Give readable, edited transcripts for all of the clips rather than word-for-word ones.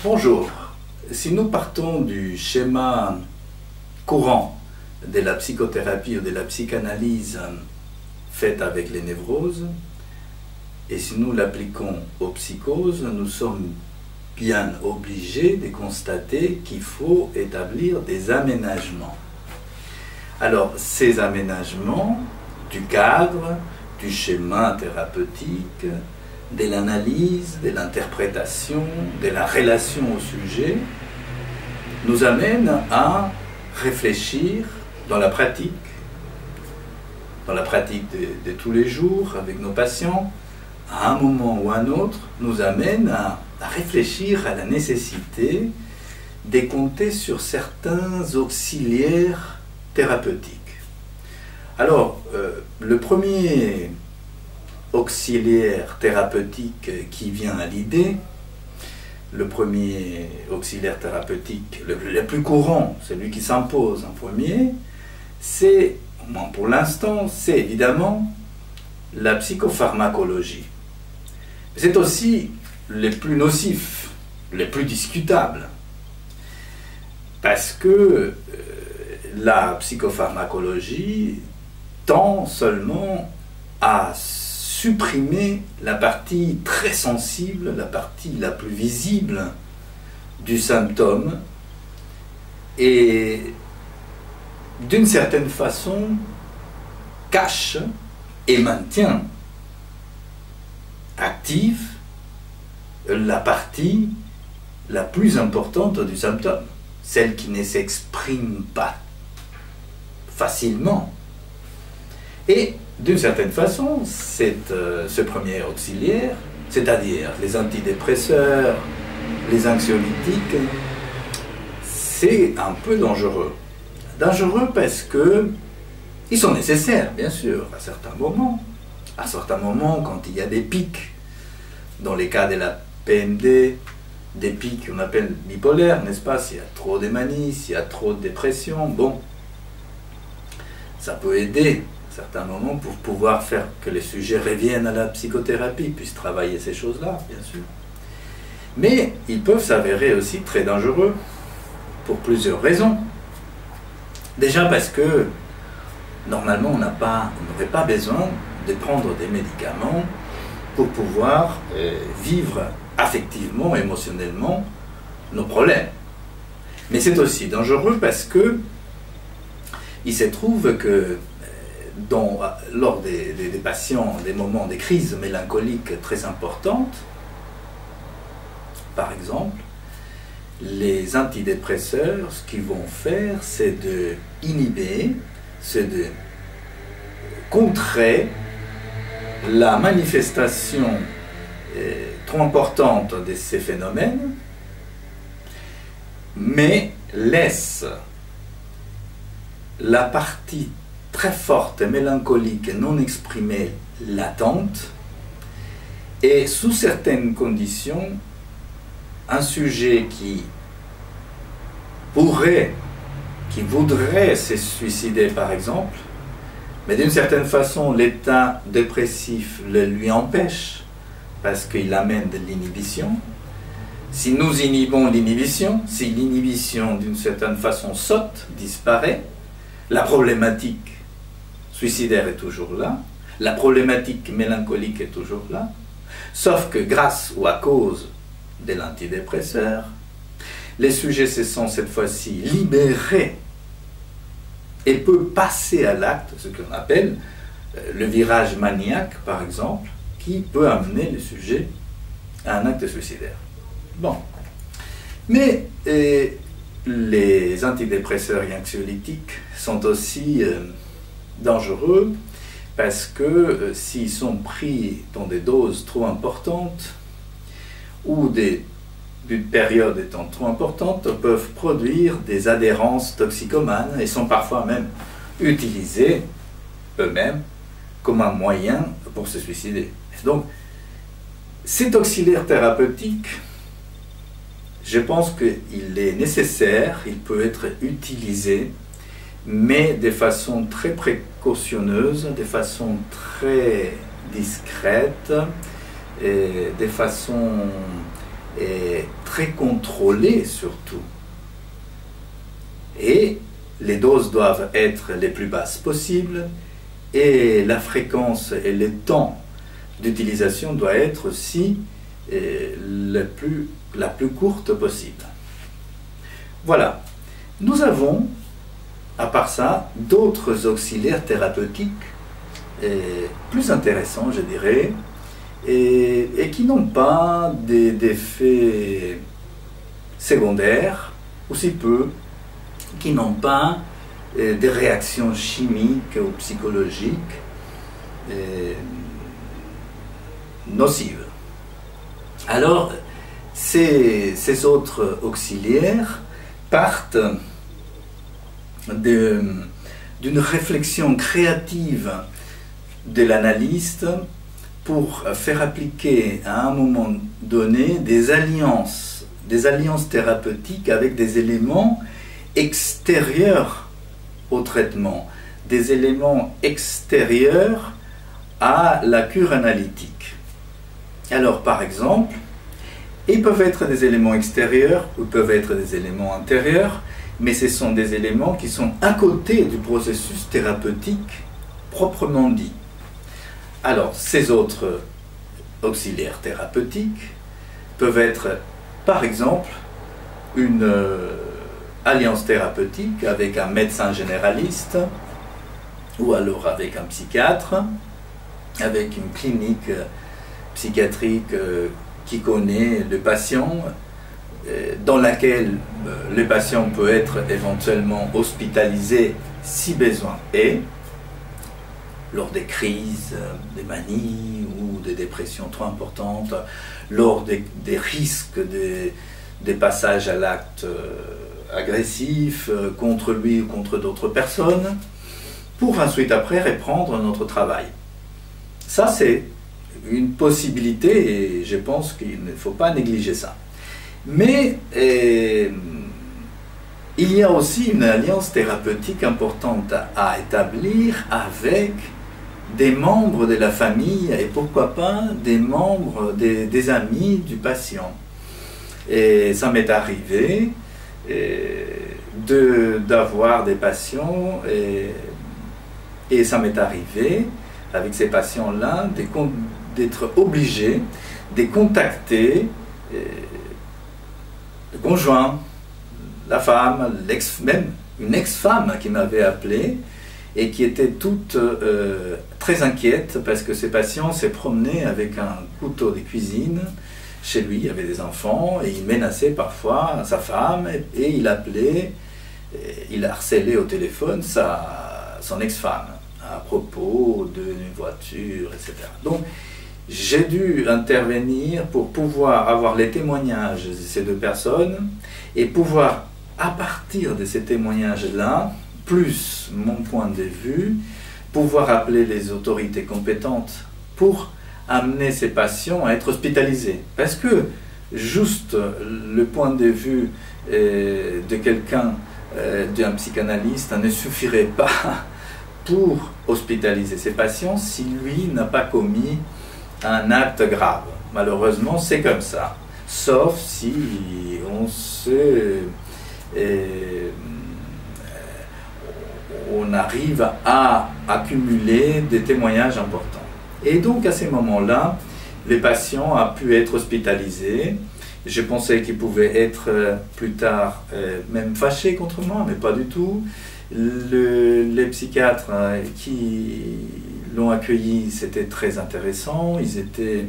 Bonjour. Si nous partons du schéma courant de la psychothérapie ou de la psychanalyse faite avec les névroses, et si nous l'appliquons aux psychoses, nous sommes bien obligés de constater qu'il faut établir des aménagements. Alors, ces aménagements du cadre, du schéma thérapeutique, de l'analyse, de l'interprétation, de la relation au sujet, nous amènent à réfléchir dans la pratique de tous les jours avec nos patients, à un moment ou à un autre, nous amène à réfléchir à la nécessité de compter sur certains auxiliaires thérapeutiques. Alors, le premier auxiliaire thérapeutique qui vient à l'idée, le premier auxiliaire thérapeutique, le plus courant, celui qui s'impose en premier, c'est, au moins pour l'instant, c'est évidemment la psychopharmacologie. C'est aussi les plus nocifs, les plus discutables, parce que la psychopharmacologie tend seulement à supprimer la partie très sensible, la partie la plus visible du symptôme, et d'une certaine façon cache et maintient active la partie la plus importante du symptôme, celle qui ne s'exprime pas facilement. Et d'une certaine façon, ce premier auxiliaire, c'est-à-dire les antidépresseurs, les anxiolytiques, c'est un peu dangereux. Dangereux parce que ils sont nécessaires, bien sûr, à certains moments. À certains moments, quand il y a des pics, dans les cas de la PMD, des pics qu'on appelle bipolaires, n'est-ce pas? S'il y a trop de manies, s'il y a trop de dépression, bon, ça peut aider à certains moments pour pouvoir faire que les sujets reviennent à la psychothérapie, puissent travailler ces choses-là, bien sûr. Mais ils peuvent s'avérer aussi très dangereux, pour plusieurs raisons. Déjà parce que, normalement, on n'aurait pas besoin de prendre des médicaments pour pouvoir vivre affectivement, émotionnellement, nos problèmes. Mais c'est aussi dangereux parce que il se trouve que lors des patients, des moments de crise mélancolique très importantes, par exemple, les antidépresseurs, ce qu'ils vont faire, c'est de inhiber, c'est de contrer la manifestation trop importante de ces phénomènes, mais laisse la partie très forte, mélancolique, non exprimée, latente, et sous certaines conditions, un sujet qui voudrait se suicider par exemple, mais d'une certaine façon l'état dépressif le lui empêche parce qu'il amène de l'inhibition. Si nous inhibons l'inhibition, si l'inhibition d'une certaine façon saute, disparaît, la problématique suicidaire est toujours là, la problématique mélancolique est toujours là, sauf que grâce ou à cause de l'antidépresseur, les sujets se sont cette fois-ci libérés et peuvent passer à l'acte, ce qu'on appelle le virage maniaque, par exemple, qui peut amener le sujet à un acte suicidaire. Bon. Mais les antidépresseurs et anxiolytiques sont aussi dangereux parce que s'ils sont pris dans des doses trop importantes ou d'une période étant trop importante, peuvent produire des adhérences toxicomanes et sont parfois même utilisés eux-mêmes comme un moyen pour se suicider. Donc, cet auxiliaire thérapeutique, je pense qu'il est nécessaire, il peut être utilisé, mais de façon très précautionneuse, de façon très discrète, et de façon très contrôlée surtout. Et les doses doivent être les plus basses possibles et la fréquence et le temps d'utilisation doit être aussi la plus courte possible. Voilà. Nous avons, à part ça, d'autres auxiliaires thérapeutiques plus intéressants, je dirais, et qui n'ont pas d'effets secondaires, aussi peu, qui n'ont pas des réactions chimiques ou psychologiques nocives. Alors, ces autres auxiliaires partent d'une réflexion créative de l'analyste pour faire appliquer à un moment donné des alliances thérapeutiques avec des éléments extérieurs au traitement, des éléments extérieurs à la cure analytique. Alors, par exemple, ils peuvent être des éléments extérieurs ou peuvent être des éléments intérieurs, mais ce sont des éléments qui sont à côté du processus thérapeutique proprement dit. Alors, ces autres auxiliaires thérapeutiques peuvent être, par exemple, une alliance thérapeutique avec un médecin généraliste ou alors avec un psychiatre, avec une clinique psychiatrique qui connaît le patient, dans laquelle le patient peut être éventuellement hospitalisé si besoin est, lors des crises, des manies ou des dépressions trop importantes, lors des risques des passages à l'acte agressif contre lui ou contre d'autres personnes, pour ensuite après reprendre notre travail. Ça, c'est une possibilité et je pense qu'il ne faut pas négliger ça. Mais il y a aussi une alliance thérapeutique importante à établir avec des membres de la famille et pourquoi pas des membres, des amis du patient. Et ça m'est arrivé d'avoir des patients et ça m'est arrivé avec ces patients-là d'être obligé de contacter le conjoint, la femme, même une ex-femme qui m'avait appelé et qui était toute très inquiète parce que ces patients s'est promené avec un couteau de cuisine. Chez lui, il y avait des enfants et il menaçait parfois sa femme et il appelait, il harcelait au téléphone son ex-femme à propos d'une voiture, etc. Donc, j'ai dû intervenir pour pouvoir avoir les témoignages de ces deux personnes et pouvoir, à partir de ces témoignages-là, plus mon point de vue, pouvoir appeler les autorités compétentes pour amener ces patients à être hospitalisés. Parce que juste le point de vue de quelqu'un, d'un psychanalyste, ne suffirait pas pour hospitaliser ces patients si lui n'a pas commis un acte grave. Malheureusement, c'est comme ça. Sauf si on arrive à accumuler des témoignages importants. Et donc, à ces moments-là, les patients ont pu être hospitalisés. Je pensais qu'ils pouvaient être plus tard même fâchés contre moi, mais pas du tout. Les psychiatres qui l'ont accueilli, c'était très intéressant. Ils étaient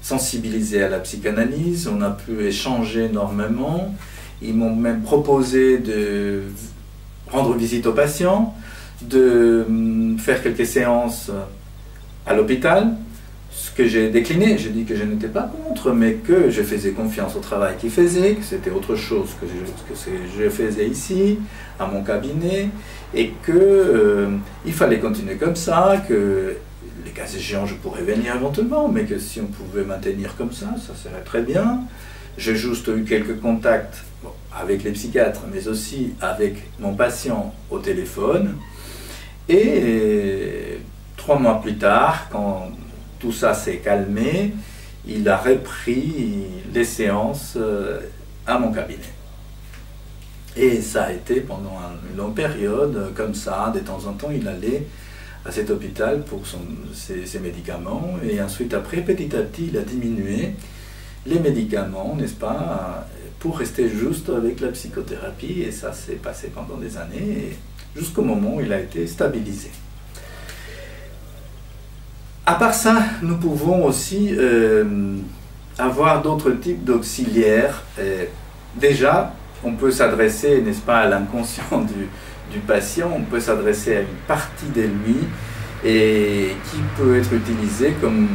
sensibilisés à la psychanalyse. On a pu échanger énormément. Ils m'ont même proposé de rendre visite aux patients, de faire quelques séances à l'hôpital, ce que j'ai décliné. J'ai dit que je n'étais pas contre, mais que je faisais confiance au travail qu'ils faisaient, que c'était autre chose que je faisais ici, à mon cabinet, et qu'il fallait continuer comme ça, que les cas échéants, je pourrais venir éventuellement, mais que si on pouvait maintenir comme ça serait très bien. J'ai juste eu quelques contacts avec les psychiatres, mais aussi avec mon patient au téléphone. Et 3 mois plus tard, quand tout ça s'est calmé, il a repris les séances à mon cabinet. Et ça a été pendant une longue période, comme ça, de temps en temps, il allait à cet hôpital pour ses médicaments, et ensuite, après, petit à petit, il a diminué les médicaments, n'est-ce pas, pour rester juste avec la psychothérapie, et ça s'est passé pendant des années, jusqu'au moment où il a été stabilisé. À part ça, nous pouvons aussi avoir d'autres types d'auxiliaires. Déjà, on peut s'adresser, n'est-ce pas, à l'inconscient du patient, on peut s'adresser à une partie de lui et qui peut être utilisée comme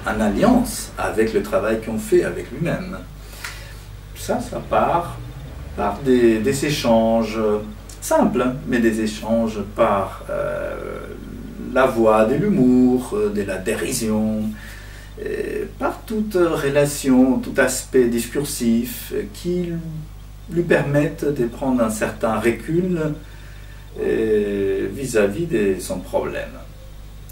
en alliance avec le travail qu'on fait avec lui-même. Ça part par des échanges simples, mais des échanges par la voix, de l'humour, de la dérision, par toute relation, tout aspect discursif qui lui permettent de prendre un certain recul vis-à-vis de son problème.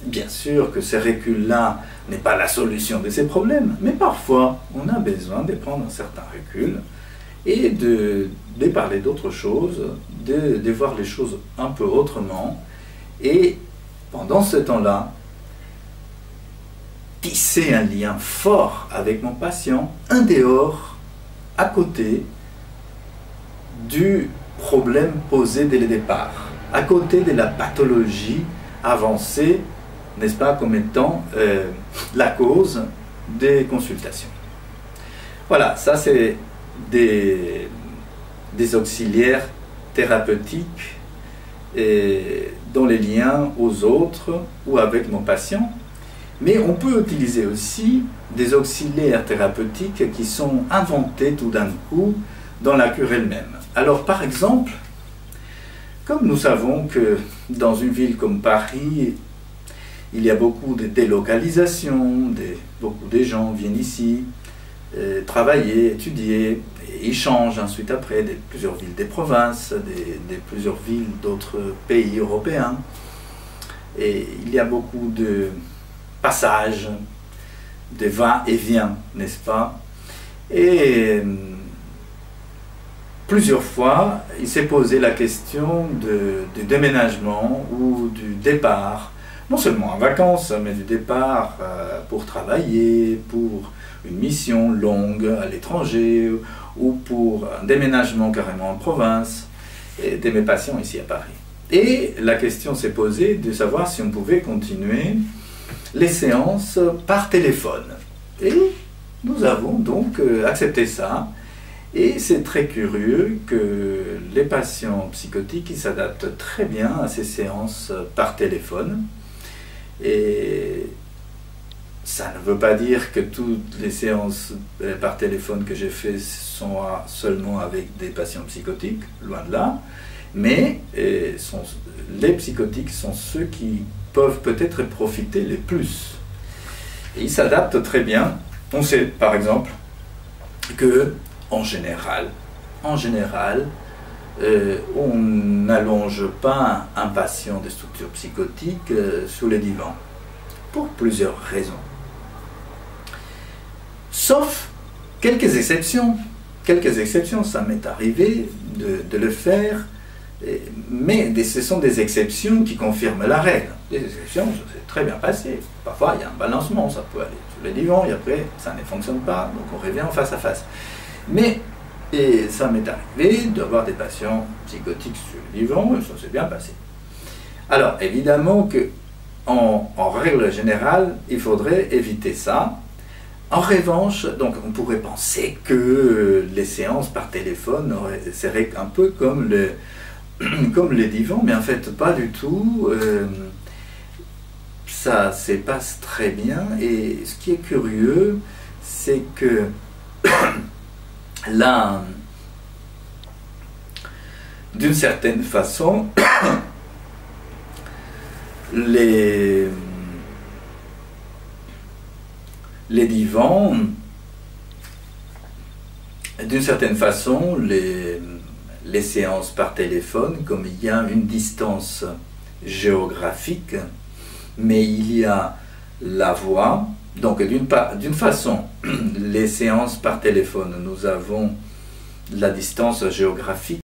Bien sûr que ce recul-là n'est pas la solution de ses problèmes, mais parfois on a besoin de prendre un certain recul et de parler d'autre chose, de voir les choses un peu autrement, et pendant ce temps-là, tisser un lien fort avec mon patient, en dehors, à côté du problème posé dès le départ, à côté de la pathologie avancée, n'est-ce pas, comme étant la cause des consultations. Voilà, ça c'est des auxiliaires thérapeutiques dans les liens aux autres ou avec mon patient. Mais on peut utiliser aussi des auxiliaires thérapeutiques qui sont inventés tout d'un coup dans la cure elle-même. Alors par exemple, comme nous savons que dans une ville comme Paris, il y a beaucoup de délocalisation, beaucoup de gens viennent ici travailler, étudier, et ils changent ensuite après de plusieurs villes des provinces, de plusieurs villes d'autres pays européens. Et il y a beaucoup de passages, de va-et-vient, n'est-ce pas? Et plusieurs fois, il s'est posé la question du déménagement ou du départ, non seulement en vacances, mais du départ pour travailler, pour une mission longue à l'étranger, ou pour un déménagement carrément en province, et de mes patients ici à Paris. Et la question s'est posée de savoir si on pouvait continuer les séances par téléphone. Et nous avons donc accepté ça. Et c'est très curieux que les patients psychotiques ils s'adaptent très bien à ces séances par téléphone. Et ça ne veut pas dire que toutes les séances par téléphone que j'ai faites sont seulement avec des patients psychotiques, loin de là. Mais les psychotiques sont ceux qui peuvent peut-être profiter les plus. Et ils s'adaptent très bien. On sait par exemple que en général, on n'allonge pas un patient de structure psychotique sous les divans, pour plusieurs raisons. Sauf quelques exceptions. Quelques exceptions, ça m'est arrivé de le faire, mais ce sont des exceptions qui confirment la règle. Des exceptions, ça s'est très bien passé. Parfois, il y a un balancement, ça peut aller sur les divans, et après, ça ne fonctionne pas, donc on revient en face à face. Mais ça m'est arrivé d'avoir des patients psychotiques sur le divan, et ça s'est bien passé. Alors, évidemment que en règle générale, il faudrait éviter ça. En revanche, donc on pourrait penser que les séances par téléphone seraient un peu comme les divans, mais en fait pas du tout. Ça se passe très bien, et ce qui est curieux, c'est que là, d'une certaine façon, les divans, d'une certaine façon, les séances par téléphone, comme il y a une distance géographique, mais il y a la voix. Donc d'une façon, les séances par téléphone, nous avons la distance géographique